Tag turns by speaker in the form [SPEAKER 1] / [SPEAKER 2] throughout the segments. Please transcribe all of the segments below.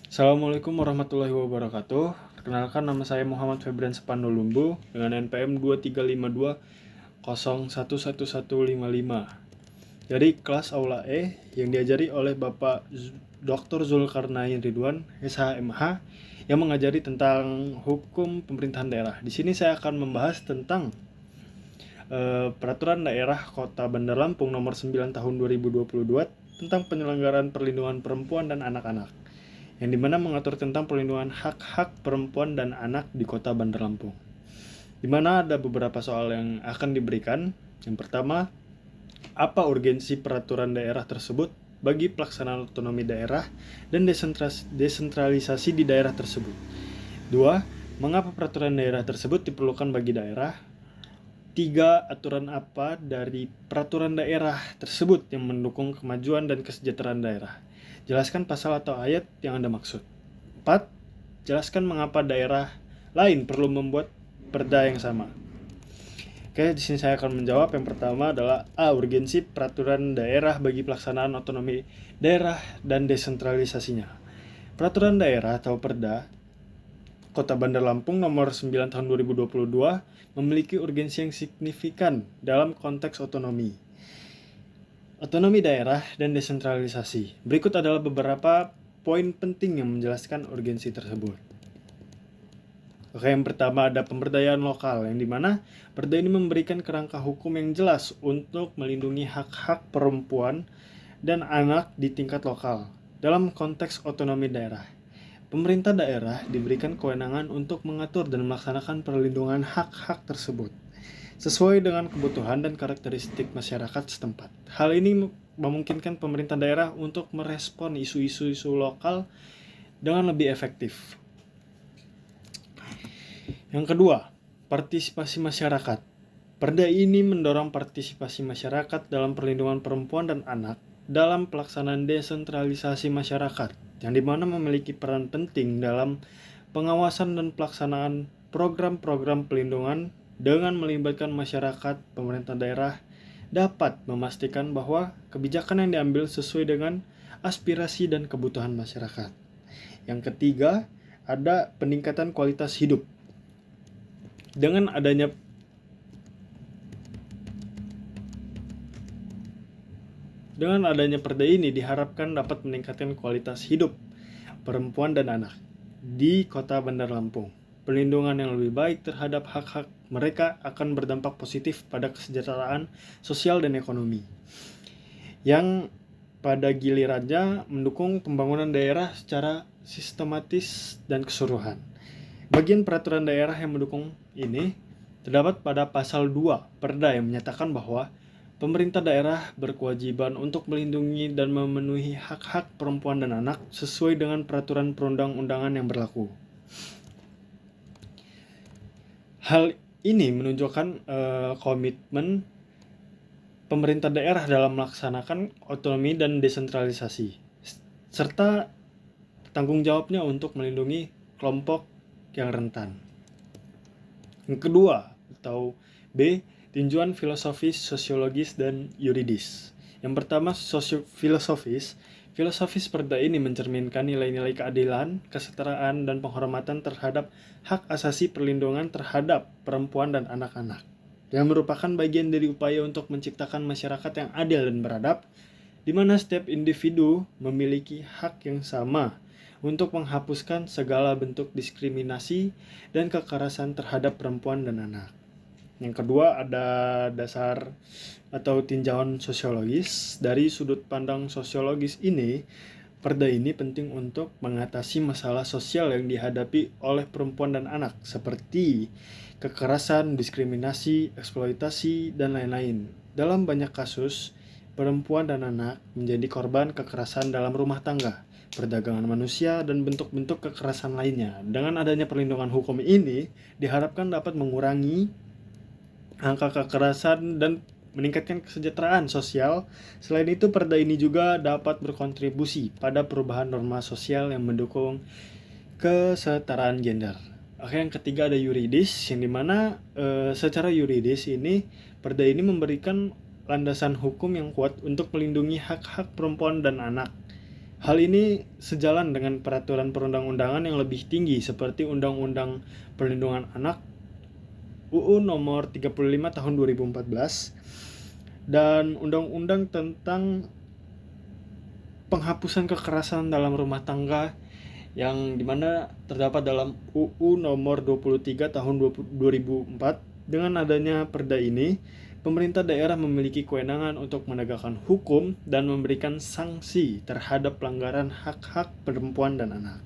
[SPEAKER 1] Assalamualaikum warahmatullahi wabarakatuh. Perkenalkan, nama saya Muhammad Febrian Sepandolumbu dengan NPM 2352011155 dari kelas Aula E yang diajari oleh Bapak Dr. Zulkarnain Ridwan, SHMH, yang mengajari tentang hukum pemerintahan daerah. Di sini saya akan membahas tentang Peraturan Daerah Kota Bandar Lampung Nomor 9 Tahun 2022 tentang penyelenggaraan perlindungan perempuan dan anak-anak, yang dimana mengatur tentang perlindungan hak-hak perempuan dan anak di Kota Bandar Lampung. Dimana ada beberapa soal yang akan diberikan. Yang pertama, apa urgensi peraturan daerah tersebut bagi pelaksanaan otonomi daerah dan desentralisasi di daerah tersebut. 2. Mengapa peraturan daerah tersebut diperlukan bagi daerah? 3. Aturan apa dari peraturan daerah tersebut yang mendukung kemajuan dan kesejahteraan daerah? Jelaskan pasal atau ayat yang Anda maksud. 4. Jelaskan mengapa daerah lain perlu membuat perda yang sama. Oke, di sini saya akan menjawab. Yang pertama adalah A. Urgensi peraturan daerah bagi pelaksanaan otonomi daerah dan desentralisasinya. Peraturan daerah atau perda Kota Bandar Lampung nomor 9 tahun 2022 memiliki urgensi yang signifikan dalam konteks otonomi daerah dan desentralisasi. Berikut adalah beberapa poin penting yang menjelaskan urgensi tersebut. Oke, yang pertama ada pemberdayaan lokal, yang dimana perda ini memberikan kerangka hukum yang jelas untuk melindungi hak-hak perempuan dan anak di tingkat lokal dalam konteks otonomi daerah. Pemerintah daerah diberikan kewenangan untuk mengatur dan melaksanakan perlindungan hak-hak tersebut sesuai dengan kebutuhan dan karakteristik masyarakat setempat. Hal ini memungkinkan pemerintah daerah untuk merespon isu-isu lokal dengan lebih efektif. Yang kedua, partisipasi masyarakat. Perda ini mendorong partisipasi masyarakat dalam perlindungan perempuan dan anak dalam pelaksanaan desentralisasi masyarakat, yang dimana memiliki peran penting dalam pengawasan dan pelaksanaan program-program pelindungan dengan melibatkan masyarakat. Pemerintah daerah dapat memastikan bahwa kebijakan yang diambil sesuai dengan aspirasi dan kebutuhan masyarakat. Yang ketiga, ada peningkatan kualitas hidup. Dengan adanya perda ini diharapkan dapat meningkatkan kualitas hidup perempuan dan anak di Kota Bandar Lampung. Perlindungan yang lebih baik terhadap hak-hak mereka akan berdampak positif pada kesejahteraan sosial dan ekonomi, yang pada gilirannya mendukung pembangunan daerah secara sistematis dan keseluruhan. Bagian peraturan daerah yang mendukung ini terdapat pada pasal 2 Perda yang menyatakan bahwa pemerintah daerah berkewajiban untuk melindungi dan memenuhi hak-hak perempuan dan anak sesuai dengan peraturan perundang-undangan yang berlaku. Hal ini menunjukkan komitmen pemerintah daerah dalam melaksanakan otonomi dan desentralisasi, serta tanggung jawabnya untuk melindungi kelompok yang rentan. Yang kedua, atau B, tinjauan filosofis, sosiologis, dan yuridis. Yang pertama, filosofis perda ini mencerminkan nilai-nilai keadilan, kesetaraan, dan penghormatan terhadap hak asasi perlindungan terhadap perempuan dan anak-anak, yang merupakan bagian dari upaya untuk menciptakan masyarakat yang adil dan beradab, di mana setiap individu memiliki hak yang sama untuk menghapuskan segala bentuk diskriminasi dan kekerasan terhadap perempuan dan anak. Yang kedua, ada dasar atau tinjauan sosiologis. Dari sudut pandang sosiologis ini, perda ini penting untuk mengatasi masalah sosial yang dihadapi oleh perempuan dan anak, seperti kekerasan, diskriminasi, eksploitasi, dan lain-lain. Dalam banyak kasus, perempuan dan anak menjadi korban kekerasan dalam rumah tangga, perdagangan manusia, dan bentuk-bentuk kekerasan lainnya. Dengan adanya perlindungan hukum ini, diharapkan dapat mengurangi angka kekerasan dan meningkatkan kesejahteraan sosial. Selain itu, perda ini juga dapat berkontribusi pada perubahan norma sosial yang mendukung kesetaraan gender. Oke, yang ketiga ada yuridis, yang dimana secara yuridis ini perda ini memberikan landasan hukum yang kuat untuk melindungi hak-hak perempuan dan anak Hal ini sejalan dengan peraturan perundang-undangan yang lebih tinggi seperti Undang-Undang Perlindungan Anak UU nomor 35 tahun 2014 dan Undang-Undang tentang penghapusan kekerasan dalam rumah tangga yang dimana terdapat dalam UU nomor 23 tahun 2004. Dengan adanya perda ini, pemerintah daerah memiliki kewenangan untuk menegakkan hukum dan memberikan sanksi terhadap pelanggaran hak-hak perempuan dan anak.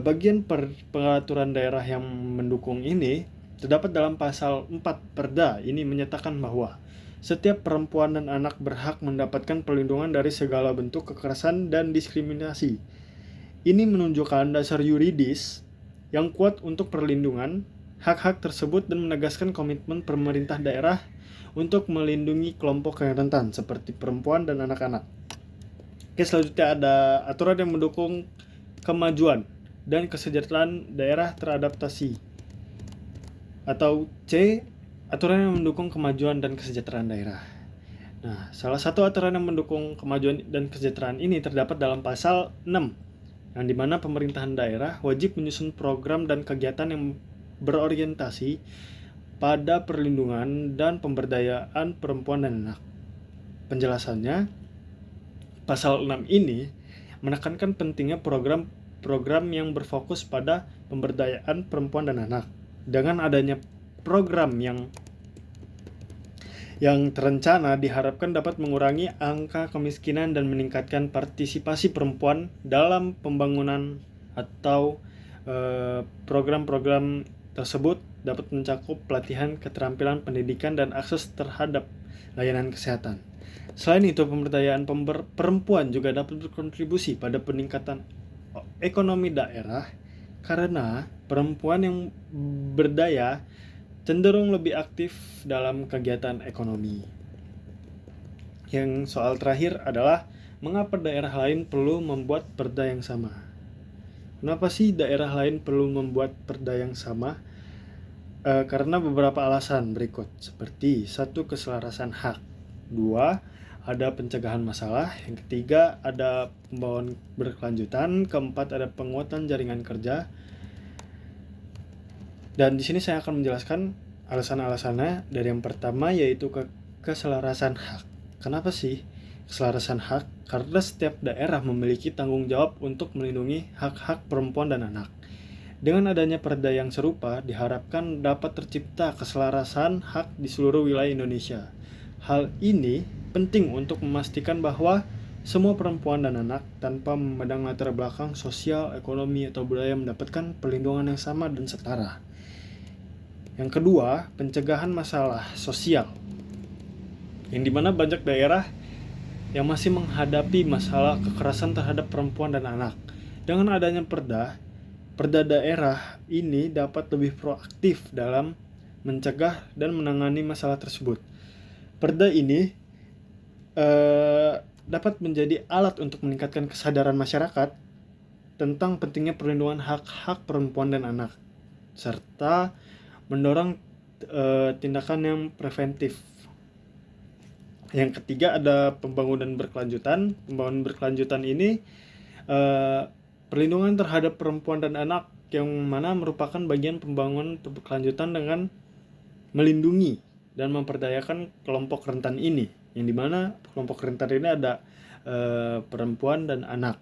[SPEAKER 1] Bagian peraturan daerah yang mendukung ini terdapat dalam pasal 4 Perda ini menyatakan bahwa setiap perempuan dan anak berhak mendapatkan perlindungan dari segala bentuk kekerasan dan diskriminasi. Ini menunjukkan dasar yuridis yang kuat untuk perlindungan hak-hak tersebut dan menegaskan komitmen pemerintah daerah untuk melindungi kelompok yang rentan seperti perempuan dan anak-anak. Oke, selanjutnya ada aturan yang mendukung kemajuan dan kesejahteraan daerah teradaptasi, atau C, aturan yang mendukung kemajuan dan kesejahteraan daerah. Nah, salah satu aturan yang mendukung kemajuan dan kesejahteraan ini terdapat dalam pasal 6, yang dimana pemerintahan daerah wajib menyusun program dan kegiatan yang berorientasi pada perlindungan dan pemberdayaan perempuan dan anak. Penjelasannya, pasal 6 ini menekankan pentingnya program yang berfokus pada pemberdayaan perempuan dan anak. Dengan adanya program yang terencana diharapkan dapat mengurangi angka kemiskinan dan meningkatkan partisipasi perempuan dalam pembangunan, atau program-program tersebut dapat mencakup pelatihan, keterampilan, pendidikan, dan akses terhadap layanan kesehatan. Selain itu, pemberdayaan perempuan juga dapat berkontribusi pada peningkatan ekonomi daerah karena perempuan yang berdaya cenderung lebih aktif dalam kegiatan ekonomi. Yang soal terakhir adalah mengapa daerah lain perlu membuat perda yang sama? Kenapa sih daerah lain perlu membuat perda yang sama? Karena beberapa alasan berikut, seperti 1. Keselarasan hak, 2. Ada pencegahan masalah, yang ketiga ada pembangunan berkelanjutan, keempat ada penguatan jaringan kerja. Dan di sini saya akan menjelaskan alasan-alasannya. Dari yang pertama yaitu keselarasan hak. Kenapa sih keselarasan hak? Karena setiap daerah memiliki tanggung jawab untuk melindungi hak-hak perempuan dan anak. Dengan adanya perda yang serupa, diharapkan dapat tercipta keselarasan hak di seluruh wilayah Indonesia. Hal ini penting untuk memastikan bahwa semua perempuan dan anak tanpa memandang latar belakang sosial, ekonomi, atau budaya mendapatkan perlindungan yang sama dan setara. Yang kedua, pencegahan masalah sosial, yang dimana banyak daerah yang masih menghadapi masalah kekerasan terhadap perempuan dan anak. Dengan adanya perda daerah ini dapat lebih proaktif dalam mencegah dan menangani masalah tersebut. Perda ini dapat menjadi alat untuk meningkatkan kesadaran masyarakat tentang pentingnya perlindungan hak-hak perempuan dan anak, serta mendorong tindakan yang preventif. Yang ketiga ada pembangunan berkelanjutan. Pembangunan berkelanjutan ini perlindungan terhadap perempuan dan anak, yang mana merupakan bagian pembangunan berkelanjutan dengan melindungi dan memperdayakan kelompok rentan ini, yang dimana kelompok rentan ini ada perempuan dan anak.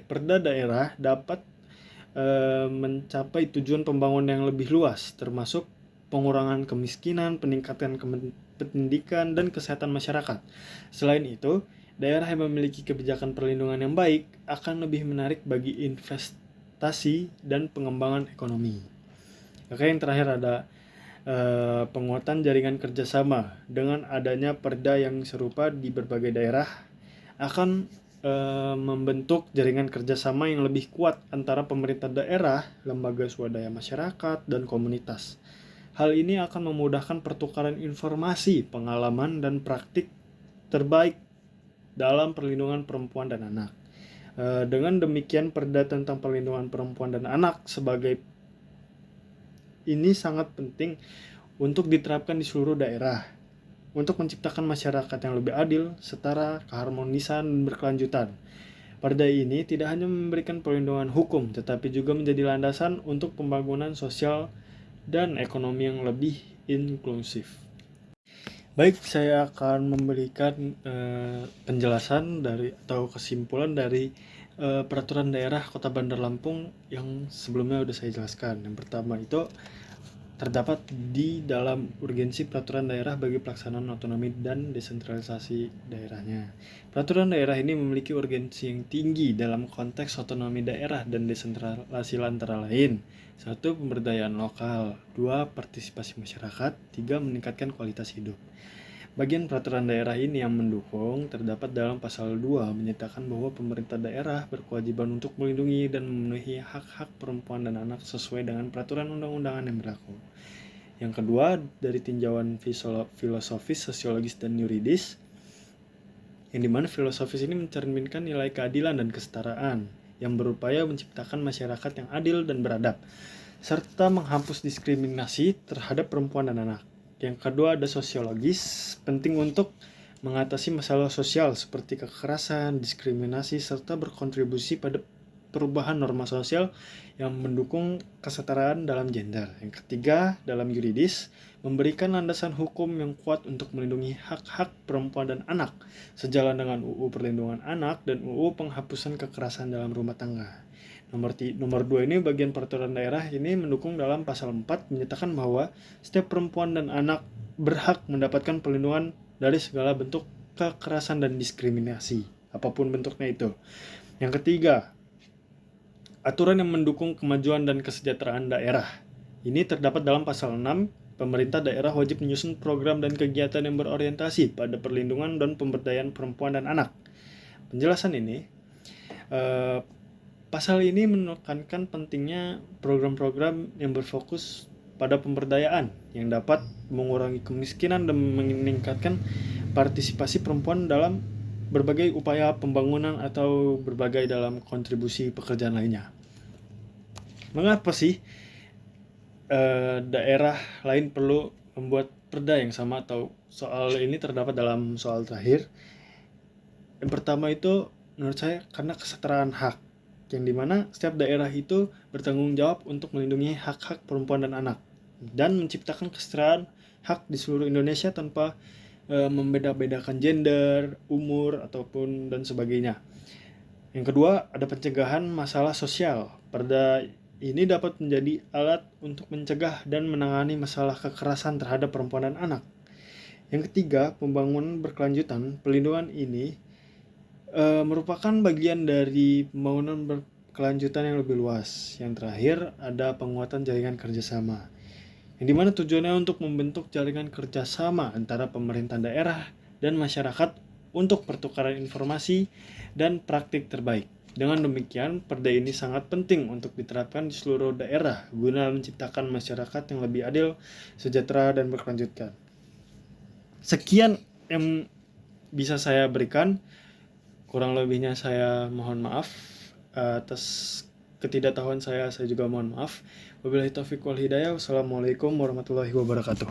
[SPEAKER 1] Perda daerah dapat mencapai tujuan pembangunan yang lebih luas, termasuk pengurangan kemiskinan, peningkatan pendidikan, dan kesehatan masyarakat. Selain itu, daerah yang memiliki kebijakan perlindungan yang baik akan lebih menarik bagi investasi dan pengembangan ekonomi. Oke, yang terakhir ada penguatan jaringan kerjasama. Dengan adanya perda yang serupa di berbagai daerah akan membentuk jaringan kerjasama yang lebih kuat antara pemerintah daerah, lembaga swadaya masyarakat, dan komunitas. Hal ini akan memudahkan pertukaran informasi, pengalaman, dan praktik terbaik dalam perlindungan perempuan dan anak. Dengan demikian, perda tentang perlindungan perempuan dan anak sebagai ini sangat penting untuk diterapkan di seluruh daerah untuk menciptakan masyarakat yang lebih adil, setara, keharmonisan, dan berkelanjutan. Perda ini tidak hanya memberikan perlindungan hukum, tetapi juga menjadi landasan untuk pembangunan sosial dan ekonomi yang lebih inklusif. Baik, saya akan memberikan penjelasan atau kesimpulan dari peraturan daerah Kota Bandar Lampung yang sebelumnya sudah saya jelaskan. Yang pertama itu terdapat di dalam urgensi peraturan daerah bagi pelaksanaan otonomi dan desentralisasi daerahnya. Peraturan daerah ini memiliki urgensi yang tinggi dalam konteks otonomi daerah dan desentralisasi antara lain. 1. Pemberdayaan lokal. 2. Partisipasi masyarakat. 3. Meningkatkan kualitas hidup. Bagian peraturan daerah ini yang mendukung terdapat dalam pasal 2 menyatakan bahwa pemerintah daerah berkewajiban untuk melindungi dan memenuhi hak-hak perempuan dan anak sesuai dengan peraturan undang-undangan yang berlaku. Yang kedua, dari tinjauan filosofis, sosiologis, dan yuridis, yang dimana filosofis ini mencerminkan nilai keadilan dan kesetaraan yang berupaya menciptakan masyarakat yang adil dan beradab, serta menghapus diskriminasi terhadap perempuan dan anak. Yang kedua ada sosiologis, penting untuk mengatasi masalah sosial seperti kekerasan, diskriminasi, serta berkontribusi pada perubahan norma sosial yang mendukung kesetaraan dalam gender. Yang ketiga, dalam yuridis, memberikan landasan hukum yang kuat untuk melindungi hak-hak perempuan dan anak, sejalan dengan UU Perlindungan Anak dan UU Penghapusan Kekerasan dalam Rumah Tangga. Nomor 2 ini bagian peraturan daerah ini mendukung dalam pasal 4 menyatakan bahwa setiap perempuan dan anak berhak mendapatkan perlindungan dari segala bentuk kekerasan dan diskriminasi, apapun bentuknya itu. Yang ketiga, aturan yang mendukung kemajuan dan kesejahteraan daerah. Ini terdapat dalam pasal 6, pemerintah daerah wajib menyusun program dan kegiatan yang berorientasi pada perlindungan dan pemberdayaan perempuan dan anak. Penjelasan ini, pasal ini menekankan pentingnya program-program yang berfokus pada pemberdayaan yang dapat mengurangi kemiskinan dan meningkatkan partisipasi perempuan dalam berbagai upaya pembangunan atau berbagai dalam kontribusi pekerjaan lainnya. Mengapa sih daerah lain perlu membuat perda yang sama, atau soal ini terdapat dalam soal terakhir? Yang pertama itu menurut saya karena kesetaraan hak, yang dimana setiap daerah itu bertanggung jawab untuk melindungi hak-hak perempuan dan anak dan menciptakan kesetaraan hak di seluruh Indonesia tanpa membeda-bedakan gender, umur, ataupun dan sebagainya. Yang kedua, ada pencegahan masalah sosial. Perda ini dapat menjadi alat untuk mencegah dan menangani masalah kekerasan terhadap perempuan dan anak. Yang ketiga, pembangunan berkelanjutan. Pelindungan ini merupakan bagian dari pembangunan berkelanjutan yang lebih luas. Yang terakhir, ada penguatan jaringan kerjasama, yang dimana tujuannya untuk membentuk jaringan kerjasama antara pemerintah daerah dan masyarakat untuk pertukaran informasi dan praktik terbaik. Dengan demikian, perda ini sangat penting untuk diterapkan di seluruh daerah guna menciptakan masyarakat yang lebih adil, sejahtera, dan berkelanjutan. Sekian yang bisa saya berikan. Kurang lebihnya saya mohon maaf. Atas ketidaktahuan saya juga mohon maaf. Wabillahi taufiq wal hidayah. Wassalamualaikum warahmatullahi wabarakatuh.